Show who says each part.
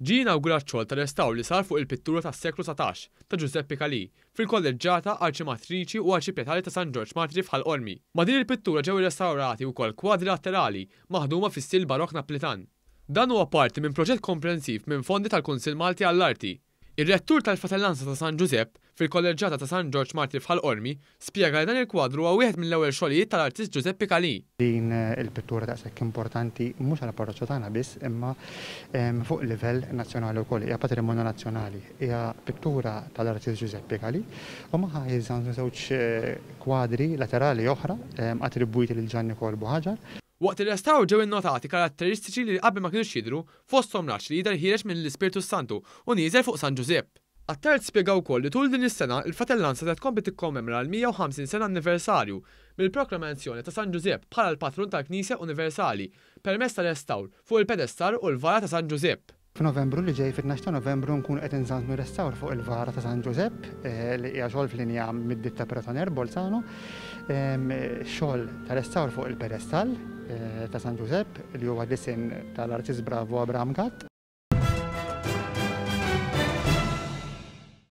Speaker 1: Ġie inawgurat xogħol ta' restawr li sar fuq il-pittura tas-seklu 19 ta' Giuseppe Calì fil-Kolleġġjata Arċimatriċi u Arċipjetali ta' San Ġorġ Martiri f'Ħalqormi. Ma' din il-pittura ġew irrestawrati wkoll kwadri laterali maħduma fis-stil barokk Naplitan. Dan huwa parti minn proġett komprensiv minn fondi tal-Kunsill Malti għall-Arti. Ir-rettur tal-Fratellanza ta' San Giuseppe fil-Kolleġġjata ta' San Ġorġ Martiri f'Ħalqormi spjega li dan il-kwadru huwa wieħed mill-ewwel xogħlijiet tal-artist Giuseppe Calì.
Speaker 2: Din il-pittura daqshekk importanti mhux għal approċċ tagħna biss imma fuq livell nazzjonali wkoll hija patrimonju nazzjonali. Hija pittura tal-artist Giuseppe Calì u magħha jiżżammu żewġ kwadri laterali oħra attribwiti lil Gianni Kolbu Ħaġar.
Speaker 1: Waqt ir-restawr ġew innotati karatteristiċi li qabel ma kinux jidhru fosthom raġġ li jidher ħireġ minn l-Ispiritu Santu u nieżel fuq San Giuseppe. Għat-Terz spjegaw ukoll li tul din is-sena il-Fratellanza qed tkompli tikkommemora l-150 sena anniversarju mill-proklamazjoni ta' San Giuseppe bħala l-patrun tal-Knisja Universali permezz tal-restawr fuq il-pedestal u l-vara ta' San Giuseppe.
Speaker 2: F'Novembru li ġej fit-12 ta' Novembru nkun qed inżammmu restawr fuq il-vara ta' San Giuseppe li hija xogħol f'linja mid-ditta Pretoner Bolzano, xogħol ta' restawr fuq il-pedestal ta' San Giuseppe li huwa disinn tal-artist Bravo Abraham Gatt.